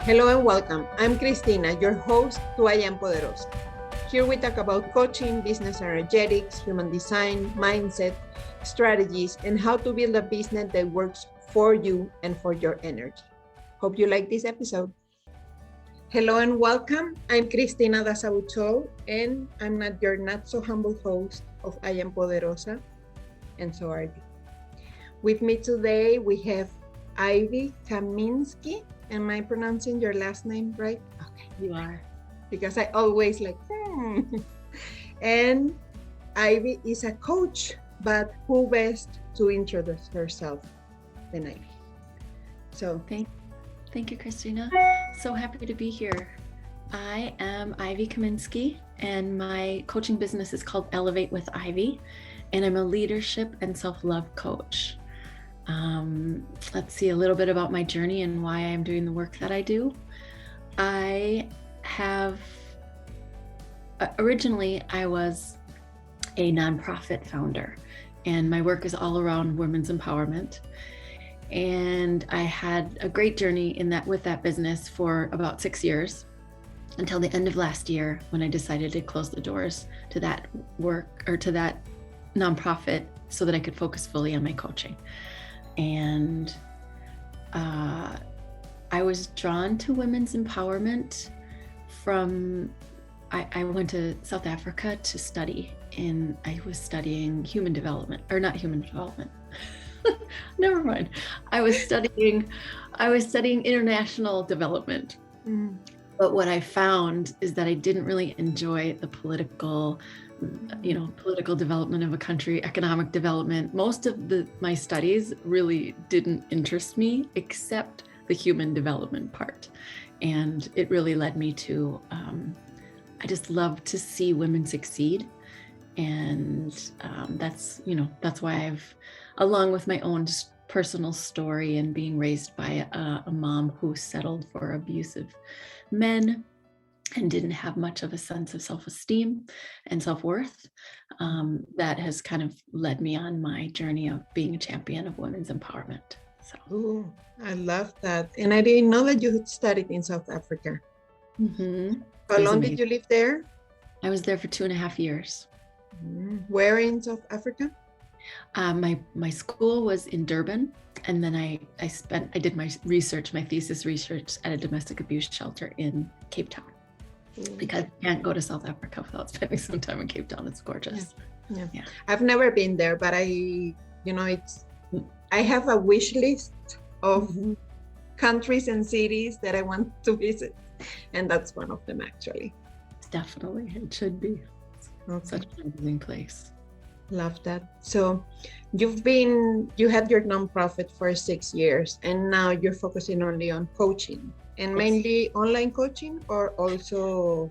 Hello and welcome. I'm Cristina, your host to I Am Poderosa. Here we talk about coaching, business energetics, human design, mindset, strategies, and how to build a business that works for you and for your energy. Hope you like this episode. Hello and welcome. I'm Cristina Dasabuchol, and I'm your not so humble host of I Am Poderosa, and so are you. With me today, we have Ivy Kaminsky. Am I pronouncing your last name right? Okay, you are. Because I always And Ivy is a coach, but who best to introduce herself than Ivy? So Thank you, Cristina. So happy to be here. I am Ivy Kaminsky, and my coaching business is called Elevate with Ivy, and I'm a leadership and self-love coach. Let's see a little bit about my journey and why I'm doing the work that I do. Originally, I was a nonprofit founder, and my work is all around women's empowerment. And I had a great journey with that business for about 6 years, until the end of last year, when I decided to close the doors to that work, or to that nonprofit, so that I could focus fully on my coaching. And I was drawn to women's empowerment from, I went to South Africa to study, and I was studying human development, or not human development. Never mind. I was studying international development. But what I found is that I didn't really enjoy the political development of a country, economic development. Most of my studies really didn't interest me, except the human development part. And it really led me to, I just love to see women succeed. And that's why I've, along with my own personal story and being raised by a mom who settled for abusive men and didn't have much of a sense of self-esteem and self-worth, that has kind of led me on my journey of being a champion of women's empowerment. So, ooh, I love that. And I didn't know that you had studied in South Africa. How long did you live there? I was there for 2.5 years. Where in South Africa? My school was in Durban, and then I did my thesis research at a domestic abuse shelter in Cape Town. Because you can't go to South Africa without spending some time in Cape Town. It's gorgeous. Yeah. I've never been there, but I have a wish list of countries and cities that I want to visit, and that's one of them, actually. Definitely, it should be. Such an amazing place. Love that. So you had your nonprofit for 6 years, and now you're focusing only on coaching, and mainly online coaching, or also?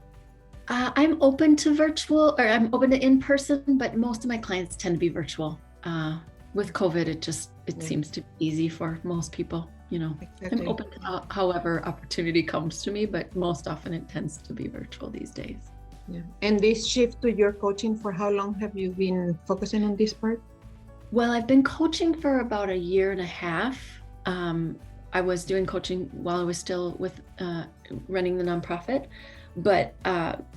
I'm open to virtual, or I'm open to in-person, but most of my clients tend to be virtual. With COVID, it seems to be easy for most people. Exactly. I'm open to however opportunity comes to me, but most often it tends to be virtual these days. Yeah. And this shift to your coaching, for how long have you been focusing on this part? Well, I've been coaching for about 1.5 years. I was doing coaching while I was still with running the nonprofit, but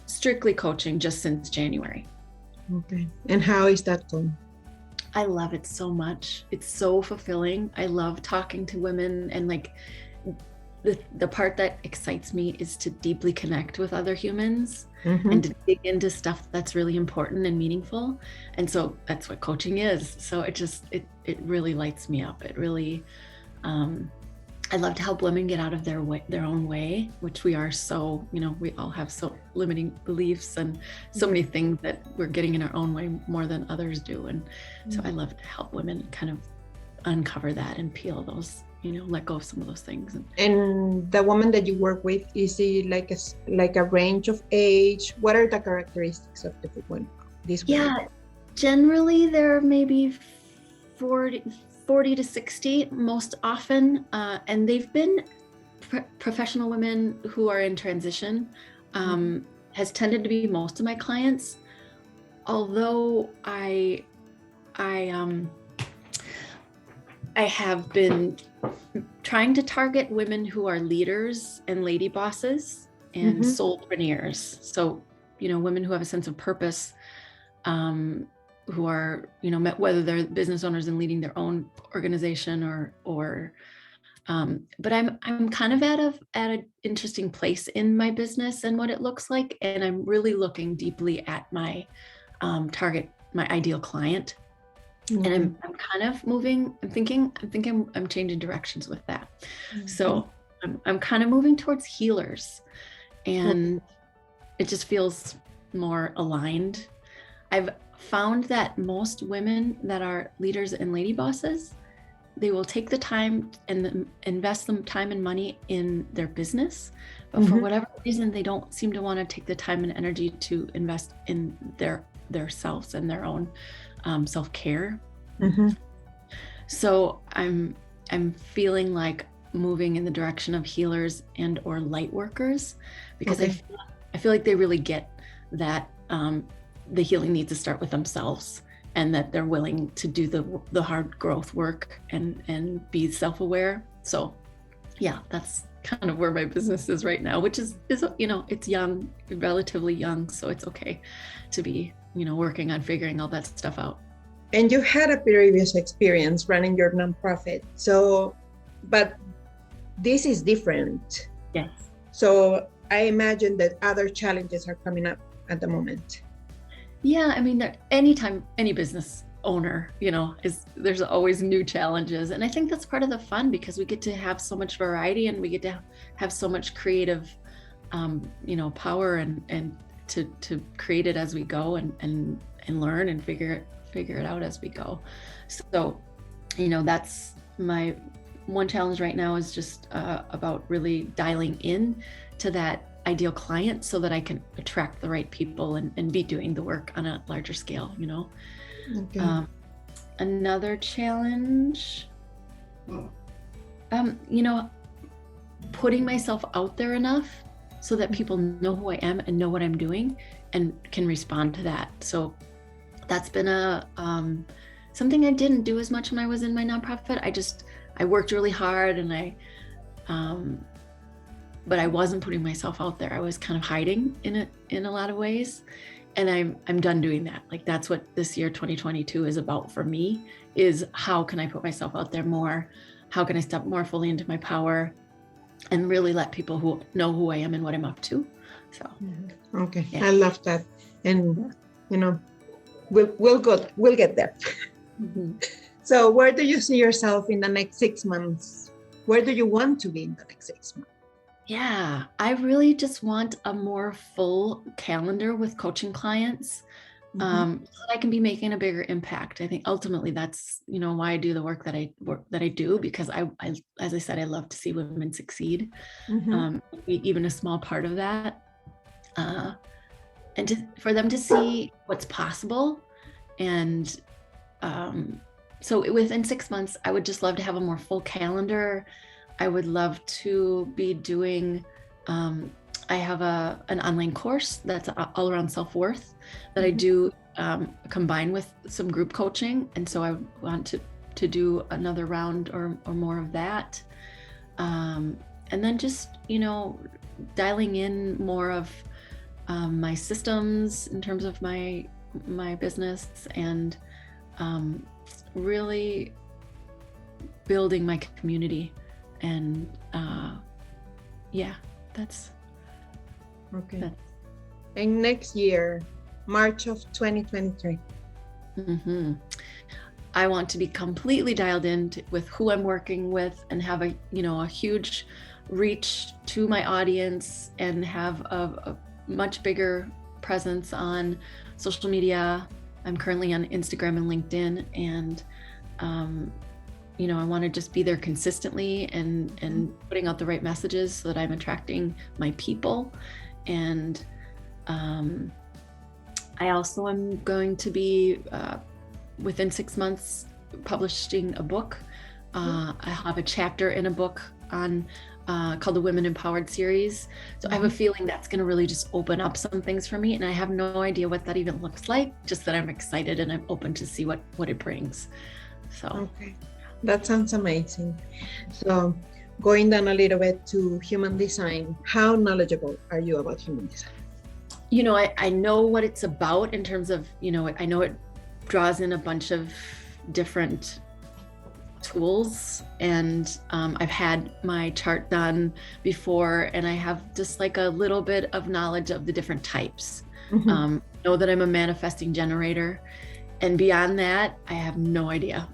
strictly coaching just since January. Okay. And how is that going? I love it so much. It's so fulfilling. I love talking to women, and the part that excites me is to deeply connect with other humans and to dig into stuff that's really important and meaningful. And so that's what coaching is. So it really lights me up. It really, I love to help women get out of their own way, which we are so, we all have so limiting beliefs and so many things that we're getting in our own way more than others do. And so I love to help women kind of uncover that and peel those, let go of some of those things. And the woman that you work with, is it like a range of age? What are the characteristics of the women? Yeah, generally they're maybe 40 to 60 most often, and they've been professional women who are in transition. Has tended to be most of my clients, although I have been trying to target women who are leaders and lady bosses and soulpreneurs. So, women who have a sense of purpose, who are, whether they're business owners and leading their own organization or but I'm kind of at an interesting place in my business and what it looks like. And I'm really looking deeply at my target, my ideal client. And I'm kind of moving, I'm thinking I'm changing directions with that. So I'm kind of moving towards healers, and it just feels more aligned. I've found that most women that are leaders and lady bosses, they will take the time and invest some time and money in their business, but for whatever reason, they don't seem to want to take the time and energy to invest in their selves and their own self-care. So I'm feeling like moving in the direction of healers and or light workers, because I feel like they really get that the healing needs to start with themselves, and that they're willing to do the hard growth work and be self-aware. So yeah, that's kind of where my business is right now, which is it's young, relatively young, so it's okay to be working on figuring all that stuff out. And you had a previous experience running your nonprofit, but this is different. Yes. So I imagine that other challenges are coming up at the moment. Yeah, I mean, anytime any business owner, there's always new challenges. And I think that's part of the fun, because we get to have so much variety, and we get to have so much creative, power and to create it as we go and learn and figure it out as we go. So, that's my one challenge right now, is just about really dialing in to that ideal client so that I can attract the right people and be doing the work on a larger scale, Okay. Another challenge, putting myself out there enough so that people know who I am and know what I'm doing and can respond to that. So that's been something I didn't do as much when I was in my nonprofit. I worked really hard, and but I wasn't putting myself out there. I was kind of hiding in a lot of ways, and I'm done doing that. Like, that's what this year 2022 is about for me, is how can I put myself out there more? How can I step more fully into my power and really let people who know who I am and what I'm up to? So okay, yeah. I love that. And we'll get there. So where do you see yourself in the next 6 months? Where do you want to be in the next 6 months? Yeah, I really just want a more full calendar with coaching clients, so that I can be making a bigger impact. I think ultimately that's why I do the work that I do, because I as I said, I love to see women succeed, even a small part of that, and for them to see what's possible. And so within 6 months, I would just love to have a more full calendar. I would love to be doing, I have an online course that's all around self-worth that I do combine with some group coaching. And so I want to do another round or more of that. And then just, dialing in more of my systems in terms of my business, and really building my community. And that's okay. And next year, March of 2023, I want to be completely dialed in with who I'm working with, and have a huge reach to my audience, and have a much bigger presence on social media. I'm currently on Instagram and LinkedIn, and I want to just be there consistently and putting out the right messages so that I'm attracting my people. And I also am going to be, within 6 months, publishing a book. I have a chapter in a book on called the Women Empowered series. So I have a feeling that's going to really just open up some things for me. And I have no idea what that even looks like, just that I'm excited and I'm open to see what it brings. So. Okay. That sounds amazing. So going down a little bit to human design, how knowledgeable are you about human design? I know what it's about in terms of, I know it draws in a bunch of different tools, and I've had my chart done before, and I have just like a little bit of knowledge of the different types. Know that I'm a manifesting generator, and beyond that, I have no idea.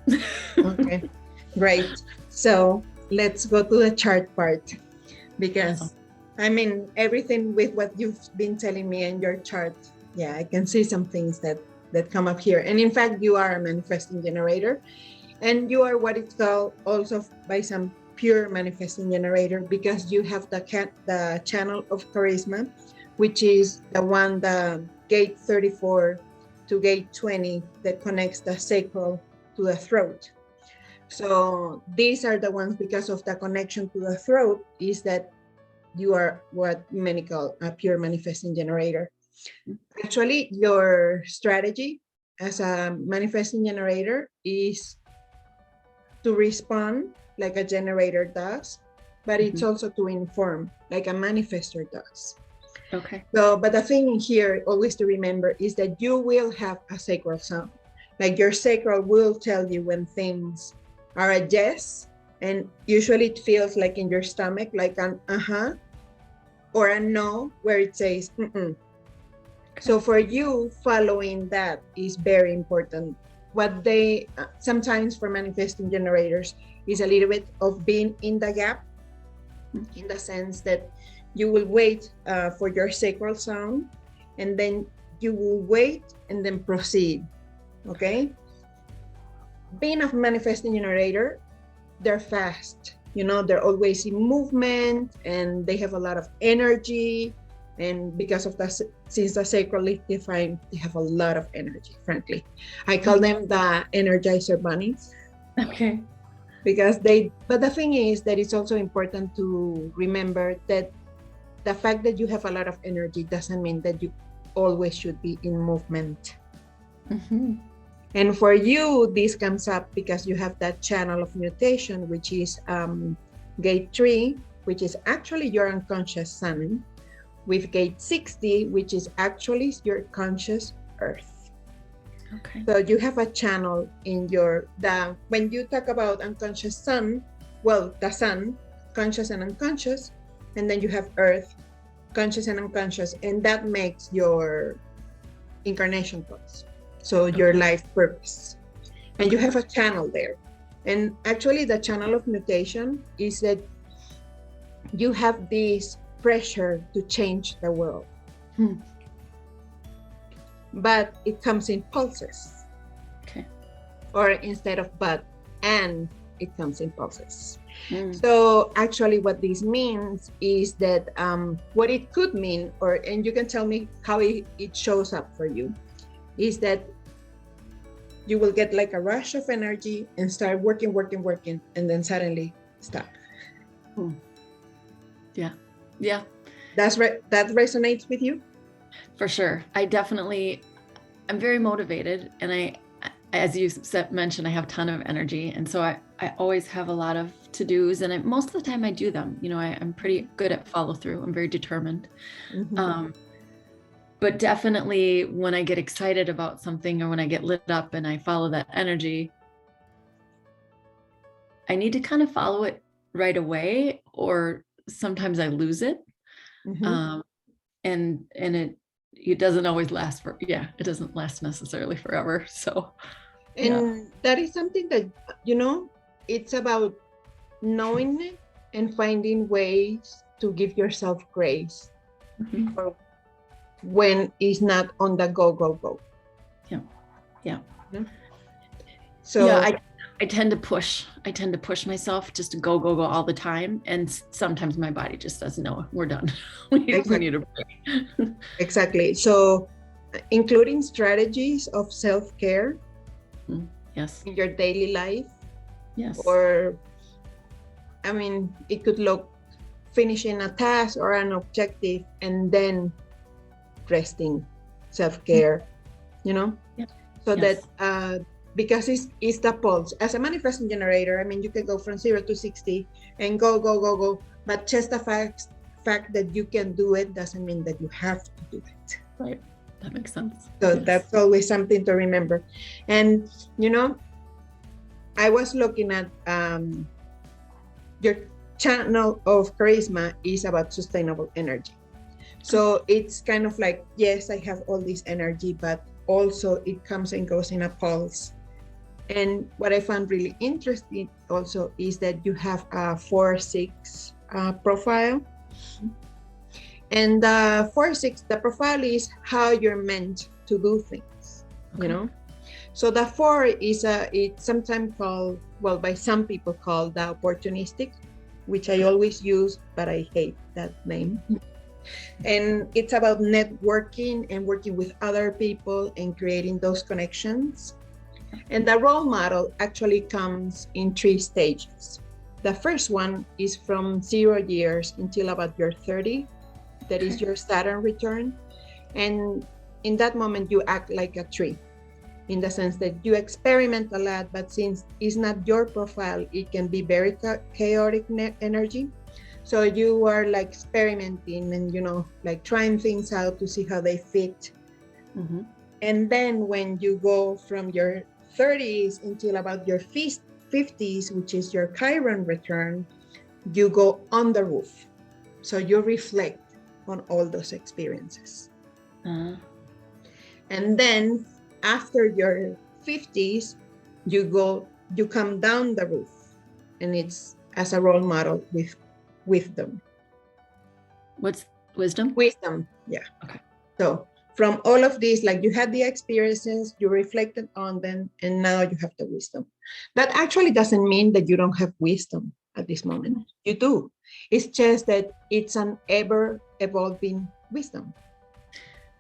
Okay, great. So let's go to the chart part, because Awesome. I mean, everything with what you've been telling me in your chart, yeah, I can see some things that come up here. And in fact, you are a manifesting generator, and you are what it's called also by some pure manifesting generator, because you have the channel of charisma, which is the one, the gate 34 to gate 20, that connects the sacral to the throat. So these are the ones, because of the connection to the throat, is that you are what many call a pure manifesting generator. Actually, your strategy as a manifesting generator is to respond like a generator does, but it's also to inform like a manifestor does. Okay. So, but the thing here always to remember is that you will have a sacral sound. Like your sacral will tell you when things are a yes, and usually it feels like in your stomach, like an uh-huh or a no, where it says mm-mm. Okay. So for you, following that is very important. What they sometimes for manifesting generators is a little bit of being in the gap, in the sense that you will wait for your sacral sound, and then you will wait and then proceed. Okay. Being a manifesting generator, they're fast. They're always in movement, and they have a lot of energy. And because of that, since the sacral is defined, they have a lot of energy, frankly. I call them the energizer bunnies. Okay. But the thing is that it's also important to remember that the fact that you have a lot of energy doesn't mean that you always should be in movement. And for you, this comes up because you have that channel of mutation, which is gate 3, which is actually your unconscious sun, with gate 60, which is actually your conscious earth. Okay. So you have a channel in when you talk about unconscious sun, well, the sun, conscious and unconscious, and then you have earth, conscious and unconscious, and that makes your incarnation codes. So your life purpose. And you have a channel there. And actually the channel of mutation is that you have this pressure to change the world. But it comes in pulses. Okay. Or instead of but, and it comes in pulses. So actually what this means is that what it could mean, and you can tell me how it shows up for you, is that you will get like a rush of energy and start working, and then suddenly stop. Yeah. That's right. That resonates with you? For sure. I'm very motivated, and I, as you mentioned, I have a ton of energy. And so I always have a lot of to-dos, and most of the time I do them. I'm pretty good at follow through. I'm very determined. But definitely when I get excited about something, or when I get lit up and I follow that energy, I need to kind of follow it right away, or sometimes I lose it. And it doesn't always last it doesn't last necessarily forever. So, that is something that, it's about knowing it and finding ways to give yourself grace. Or when it's not on the go. Yeah. So I tend to push myself just to go all the time. And sometimes my body just doesn't know we're done. we need a break. Exactly. So including strategies of self-care. Yes. In your daily life. Yes. Or, it could look finishing a task or an objective and then resting, self-care, so that because it's the pulse. As a manifesting generator, I mean, you can go from 0 to 60 and go, but just the fact that you can do it doesn't mean that you have to do it. Right. That makes sense. So yes. That's always something to remember. And, you know, I was looking at your channel of charisma is about sustainable energy. So it's kind of like, yes, I have all this energy, but also it comes and goes in a pulse. And what I found really interesting also is that you have a 4-6 profile. And the 4-6, the profile is how you're meant to do things, you know? So the 4 is it's sometimes called, well, by some people called the opportunistic, which I always use, but I hate that name. And it's about networking and working with other people and creating those connections. And the role model actually comes in 3 stages. The first one is from 0 years until about your 30. That is your Saturn return. And in that moment, you act like a tree, in the sense that you experiment a lot, but since it's not your profile, it can be very chaotic energy. So you are like experimenting and, you know, like trying things out to see how they fit. Mm-hmm. And then when you go from your 30s until about your 50s, which is your Chiron return, you go on the roof. So you reflect on all those experiences. And then after your 50s, you come down the roof, and it's as a role model with wisdom. What's wisdom? Wisdom, yeah. Okay. So from all of these, like you had the experiences, you reflected on them, and now you have the wisdom. That actually doesn't mean that you don't have wisdom at this moment. You do. It's just that it's an ever evolving wisdom.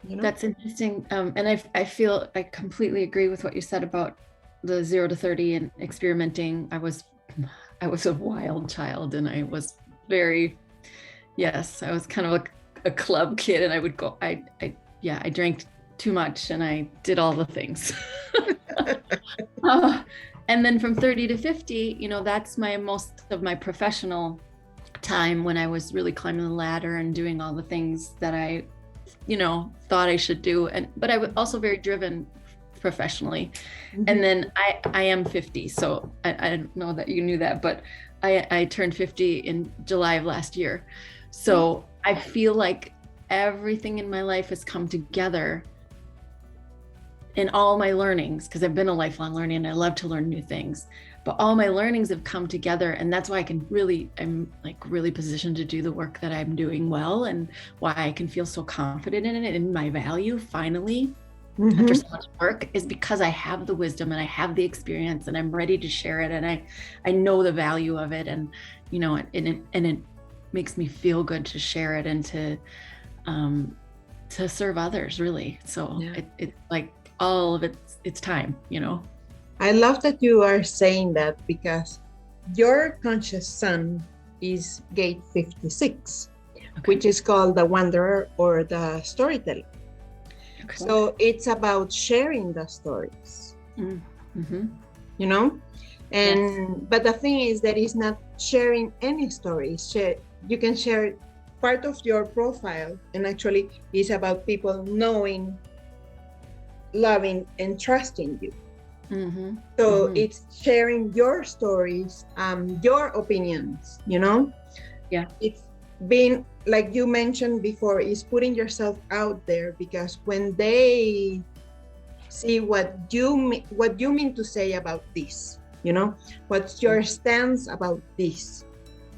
You know? That's interesting. And I feel I completely agree with what you said about the 0 to 30 and experimenting. I was a wild child, and I was I was kind of a club kid, and I would go, I drank too much and I did all the things. And then from 30 to 50, you know, that's most of my professional time, when I was really climbing the ladder and doing all the things that I, you know, thought I should do. But I was also very driven professionally. Mm-hmm. And then I am 50. So I don't know that you knew that, but I turned 50 in July of last year. So I feel like everything in my life has come together in all my learnings, because I've been a lifelong learner and I love to learn new things, but all my learnings have come together, and that's why I'm like really positioned to do the work that I'm doing well, and why I can feel so confident in it and my value finally. Mm-hmm. After so much work, is because I have the wisdom and I have the experience and I'm ready to share it, and I know the value of it, and you know, and it makes me feel good to share it and to serve others, really. So it's like all of it's time, you know. I love that you are saying that, because your conscious sun is gate 56, which is called the wanderer or the storyteller. So it's about sharing the stories, mm-hmm. you know, and but the thing is that it's not sharing any stories. You can share part of your profile, and actually it's about people knowing, loving, and trusting you. Mm-hmm. So mm-hmm. it's sharing your stories, your opinions, you know. Yeah, it's being, like you mentioned before, is putting yourself out there, because when they see what you mean to say about this, you know, what's your stance about this,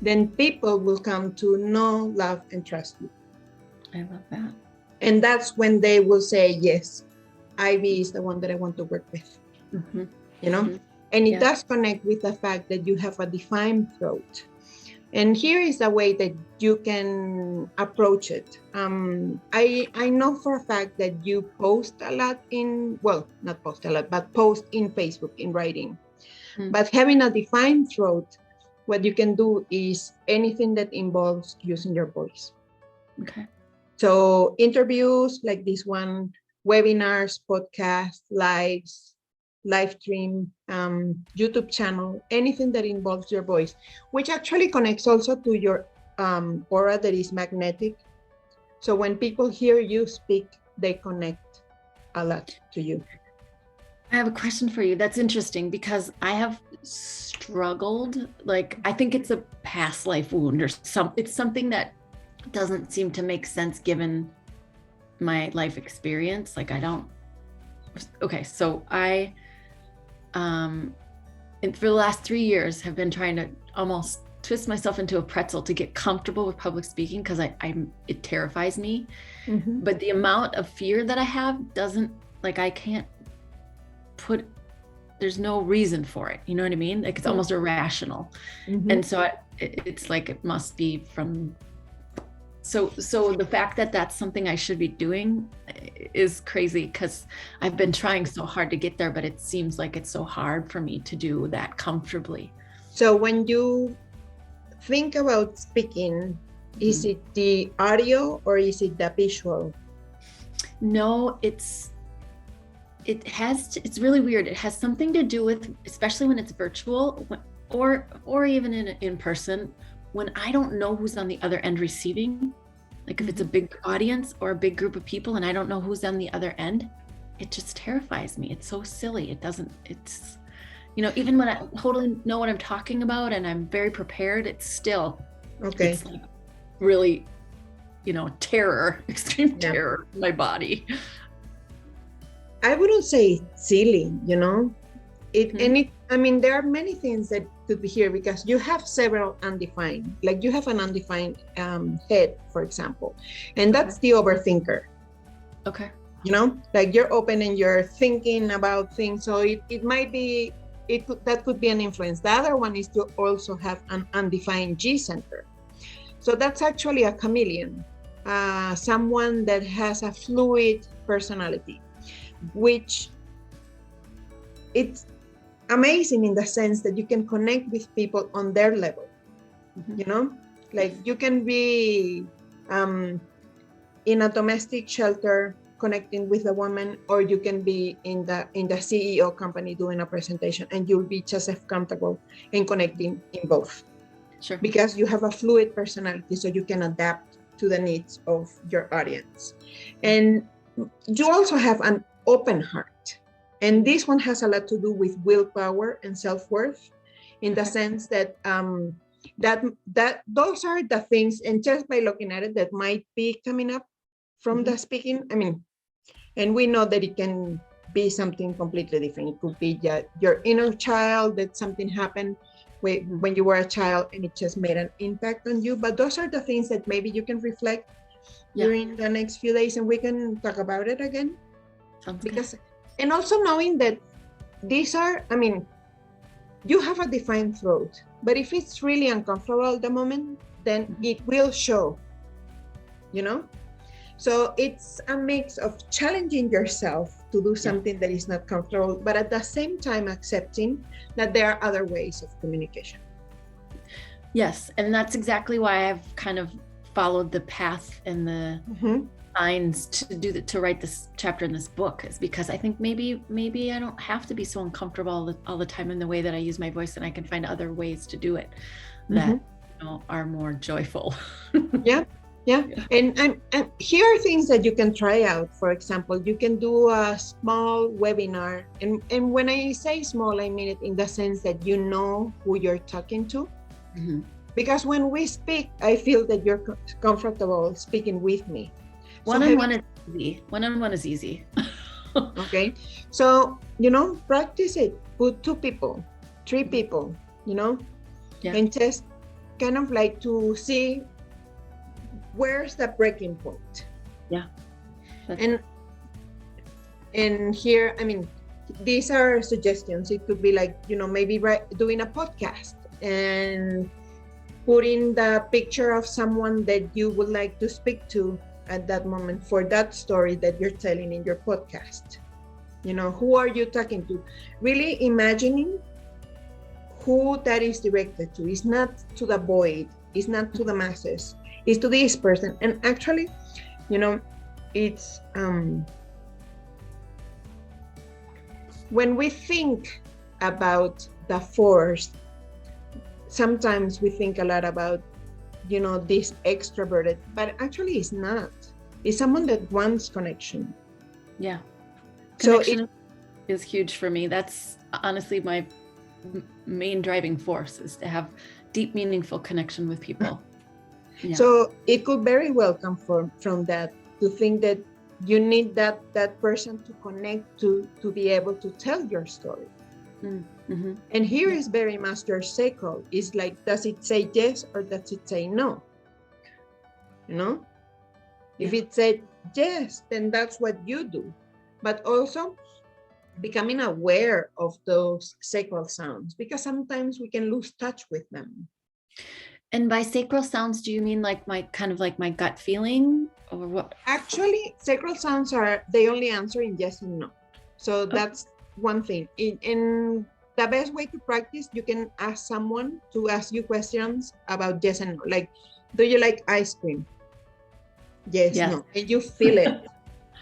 then people will come to know, love, and trust you. I love that. And that's when they will say, yes, Ivy is the one that I want to work with. Mm-hmm. You know, mm-hmm. And it does connect with the fact that you have a defined throat. And here is a way that you can approach it. I know for a fact that you post a lot not post a lot, but post in Facebook, in writing. Mm-hmm. But having a defined throat, what you can do is anything that involves using your voice. Okay. So interviews like this one, webinars, podcasts, lives, live stream, YouTube channel, anything that involves your voice, which actually connects also to your aura that is magnetic. So when people hear you speak, they connect a lot to you. I have a question for you. That's interesting because I have struggled. Like, I think it's a past life wound or it's something that doesn't seem to make sense given my life experience. Like, okay. So I, for the last 3 years have been trying to almost twist myself into a pretzel to get comfortable with public speaking because it terrifies me. Mm-hmm. But the amount of fear that I have doesn't, like, I can't there's no reason for it. You know what I mean? Like, it's almost irrational. Mm-hmm. And so it's like, it must be from, so the fact that that's something I should be doing is crazy because I've been trying so hard to get there, but it seems like it's so hard for me to do that comfortably. So when you think about speaking, is it the audio or is it the visual? No, it's really weird. It has something to do with, especially when it's virtual or even in person, when I don't know who's on the other end receiving, like if it's a big audience or a big group of people and I don't know who's on the other end, it just terrifies me. It's so silly. Even when I totally know what I'm talking about and I'm very prepared, it's still, it's like really, extreme terror in my body. I wouldn't say silly, there are many things that could be here because you have several undefined, like you have an undefined head, for example, and that's the overthinker. Okay. Like you're open and you're thinking about things. So it might be, that could be an influence. The other one is to also have an undefined G center. So that's actually a chameleon, someone that has a fluid personality, which it's amazing in the sense that you can connect with people on their level. Like you can be in a domestic shelter connecting with a woman, or you can be in the CEO company doing a presentation, and you'll be just as comfortable in connecting in both. Sure. Because you have a fluid personality, so you can adapt to the needs of your audience. And you also have an open heart. And this one has a lot to do with willpower and self-worth, in the sense that that those are the things, and just by looking at it, that might be coming up from the speaking. And we know that it can be something completely different. It could be your inner child, that something happened when you were a child and it just made an impact on you. But those are the things that maybe you can reflect during the next few days, and we can talk about it again. And also knowing that these are, you have a defined throat, but if it's really uncomfortable at the moment, then it will show, So it's a mix of challenging yourself to do something that is not comfortable, but at the same time accepting that there are other ways of communication. Yes, and that's exactly why I've kind of followed the path and the signs to write this chapter in this book, is because I think maybe I don't have to be so uncomfortable all the time in the way that I use my voice, and I can find other ways to do it that are more joyful. Yeah. And here are things that you can try out. For example, you can do a small webinar. And when I say small, I mean it in the sense that you know who you're talking to. Because when we speak, I feel that you're comfortable speaking with me. One-on-one is easy. One-on-one is easy. Okay. So, practice it. Put 2 people, 3 people, and just kind of like to see where's the breaking point. And here, these are suggestions. It could be like, maybe doing a podcast and putting the picture of someone that you would like to speak to at that moment for that story that you're telling in your podcast. Who are you talking to? Really imagining who that is directed to. It's not to the void. It's not to the masses. It's to this person. And actually, it's when we think about the force, sometimes we think a lot about, this extroverted, but actually it's not. It's someone that wants connection. Yeah. Connection is huge for me. That's honestly my main driving force, is to have deep, meaningful connection with people. Yeah. So it could very well come from that, to think that you need that person to connect to be able to tell your story. Mm-hmm. And here is very much your sacral. It's like, does it say yes or does it say no? If it said yes, then that's what you do. But also becoming aware of those sacral sounds, because sometimes we can lose touch with them. And by sacral sounds, do you mean like my gut feeling, or what? Actually, sacral sounds they only answer in yes and no. So that's one thing. In the best way to practice, you can ask someone to ask you questions about yes and no. Like, do you like ice cream? Yes, no. And you feel it.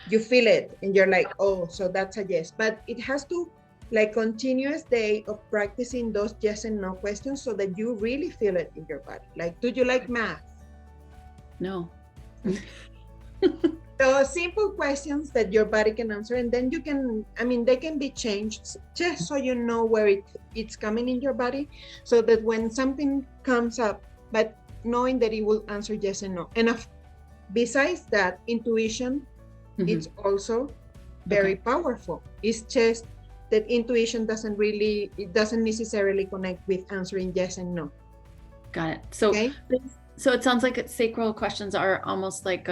You feel it and you're like, oh, so that's a yes. But it has to, like, continuous day of practicing those yes and no questions so that you really feel it in your body. Like, do you like math? No. So simple questions that your body can answer, and then you can, they can be changed just so you know where it's coming in your body, so that when something comes up, but knowing that it will answer yes and no. And besides that, intuition, it's also very powerful. It's just that intuition doesn't necessarily connect with answering yes and no. Got it. So, so it sounds like sacral questions are almost like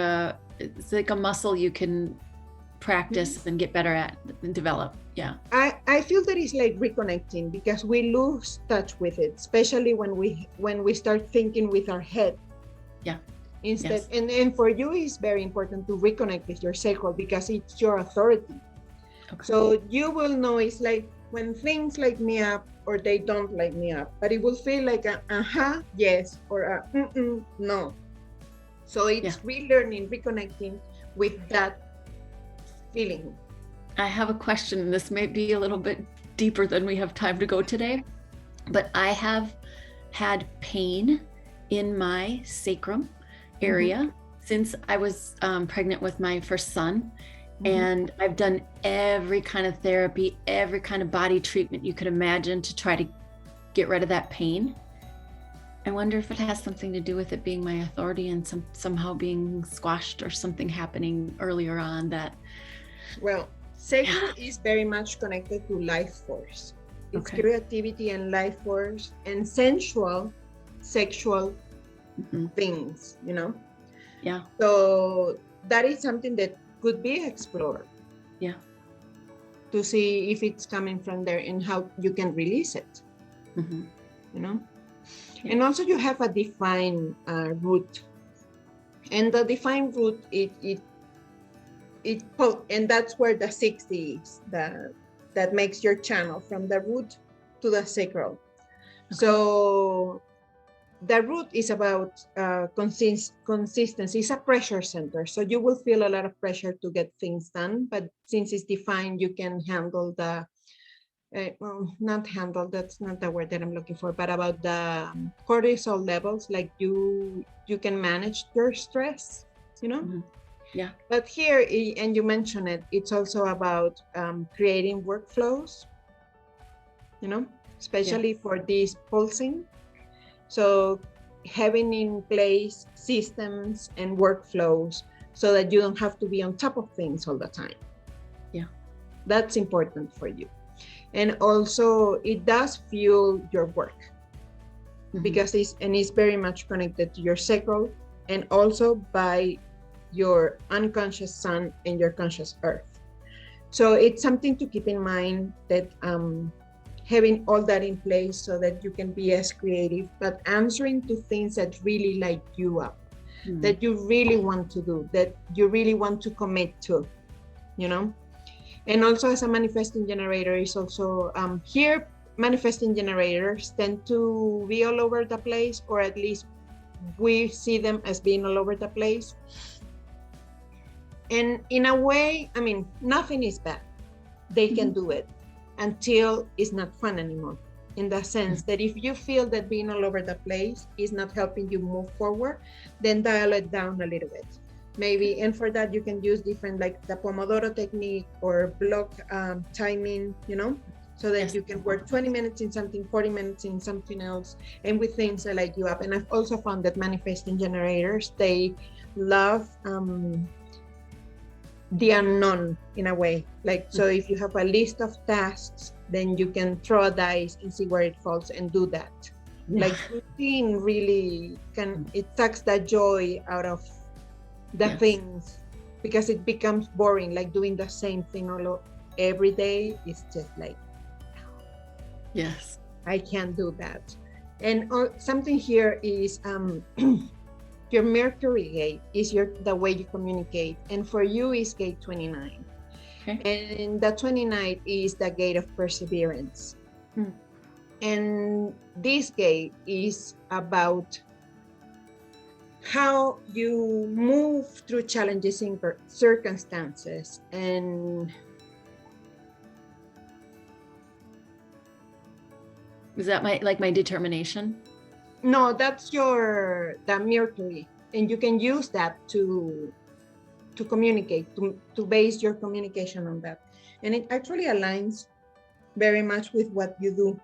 it's like a muscle you can practice and get better at and develop. Yeah. I feel that it's like reconnecting, because we lose touch with it, especially when we start thinking with our head. Yeah. Instead, and for you, it's very important to reconnect with your sacral, because it's your authority. Okay. So you will know, it's like when things light me up or they don't light me up, but it will feel like a yes, or a no. So it's relearning, reconnecting with that feeling. I have a question, and this may be a little bit deeper than we have time to go today, but I have had pain in my sacrum area since I was pregnant with my first son. And I've done every kind of therapy, every kind of body treatment you could imagine to try to get rid of that pain. I wonder if it has something to do with it being my authority and somehow being squashed, or something happening earlier on that. Well, sacral is very much connected to life force. It's creativity and life force and sensual, sexual things, Yeah. So that is something that could be explored. Yeah. To see if it's coming from there and how you can release it. Yeah. And also you have a defined root, and the defined root and that's where the 60 is, that makes your channel from the root to the sacral. So the root is about consistency. It's a pressure center. So you will feel a lot of pressure to get things done, but since it's defined, you can handle not handle, that's not the word that I'm looking for, but about the cortisol levels, like you can manage your stress, Yeah. But here, and you mentioned it, it's also about creating workflows, especially for this pulsing. So having in place systems and workflows so that you don't have to be on top of things all the time. Yeah. That's important for you. And also it does fuel your work, because it's very much connected to your sacral, and also by your unconscious sun and your conscious earth. So it's something to keep in mind, that having all that in place so that you can be as creative, but answering to things that really light you up, that you really want to do, that you really want to commit to, And also as a manifesting generator is also, here, manifesting generators tend to be all over the place, or at least we see them as being all over the place. And in a way, nothing is bad. They can do it. until it's not fun anymore. In the sense that if you feel that being all over the place is not helping you move forward, then dial it down a little bit. Maybe, and for that you can use different, like the Pomodoro technique or block timing, so that you can work 20 minutes in something, 40 minutes in something else, and with things that light you up. And I've also found that manifesting generators, they love the unknown in a way. Like, so if you have a list of tasks, then you can throw a dice and see where it falls and do that. Like routine really it sucks the joy out of the things, because it becomes boring. Like doing the same thing every day is just like, yes, I can't do that. And something here is your Mercury gate is the way you communicate, and for you is gate 29. Okay. And the 29 is the gate of perseverance. And this gate is about how you move through challenging circumstances. And is that my determination? No, that's the Mercury, and you can use that to communicate, to base your communication on that. And it actually aligns very much with what you do,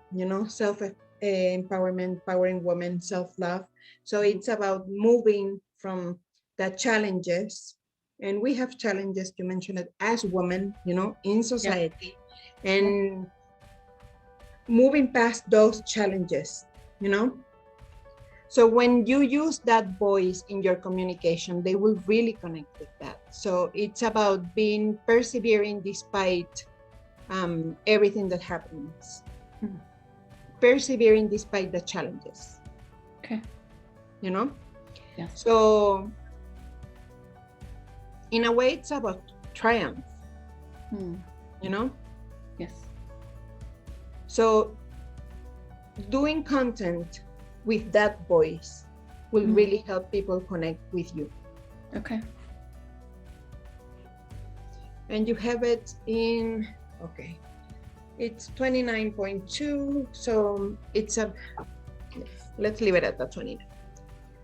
self-empowerment, empowering women, self-love. So it's about moving from the challenges, and we have challenges, you mentioned it, as women, in society, and moving past those challenges, So when you use that voice in your communication, they will really connect with that. So it's about being persevering despite everything that happens. Persevering despite the challenges. Okay. Yes. So in a way, it's about triumph. Yes. So doing content with that voice will really help people connect with you. Okay. And you have it in, it's 29.2. So it's let's leave it at the 29.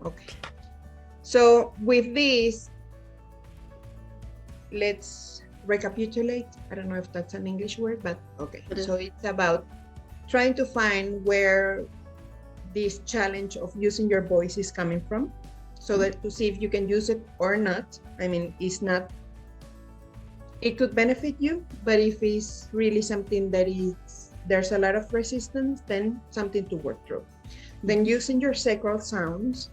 Okay. So with this, let's recapitulate. I don't know if that's an English word, but okay. So it's about trying to find where this challenge of using your voice is coming from, so that to see if you can use it or not. I mean, it could benefit you, but if it's really something that there's a lot of resistance, then something to work through. Then using your sacral sounds,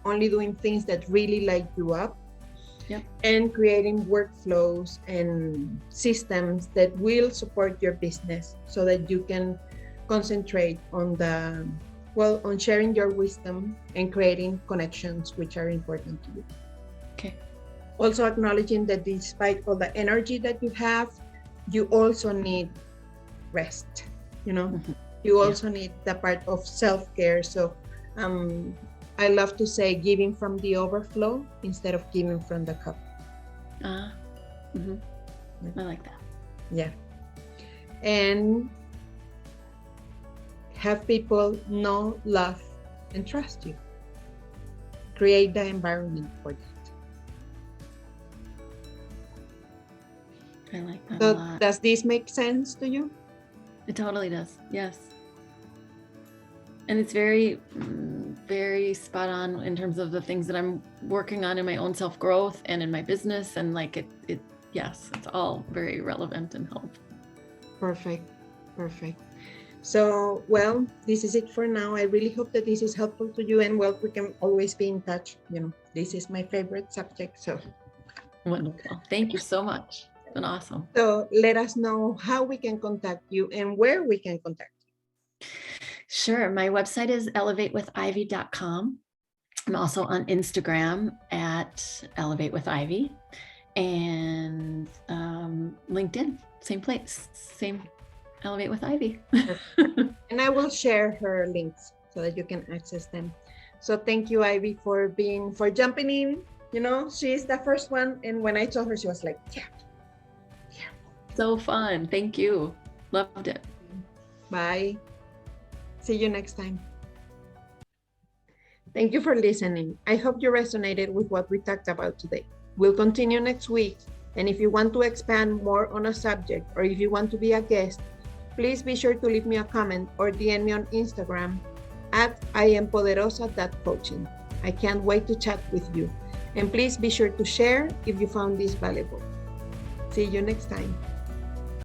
only doing things that really light you up, and creating workflows and systems that will support your business, so that you can concentrate on on sharing your wisdom and creating connections which are important to you. Okay. Also acknowledging that despite all the energy that you have, you also need rest, You also need the part of self-care. So I love to say giving from the overflow instead of giving from the cup. I like that. Yeah. And have people know, love, and trust you. Create the environment for that. I like that So a lot. does this make sense to you? It totally does. Yes. And it's very, very spot on in terms of the things that I'm working on in my own self-growth and in my business. And yes, it's all very relevant and helpful. Perfect. So, this is it for now. I really hope that this is helpful to you, and we can always be in touch. This is my favorite subject. So wonderful. Thank you so much. It's been awesome. So let us know how we can contact you and where we can contact you. Sure. My website is elevatewithivy.com. I'm also on Instagram at elevatewithivy, and LinkedIn, same place, same Elevate with Ivy. And I will share her links so that you can access them. So thank you, Ivy, for jumping in. She's the first one. And when I told her, she was like, yeah. So fun. Thank you. Loved it. Bye. See you next time. Thank you for listening. I hope you resonated with what we talked about today. We'll continue next week. And if you want to expand more on a subject, or if you want to be a guest, please be sure to leave me a comment or DM me on Instagram at IamPoderosa.coaching. I can't wait to chat with you. And please be sure to share if you found this valuable. See you next time.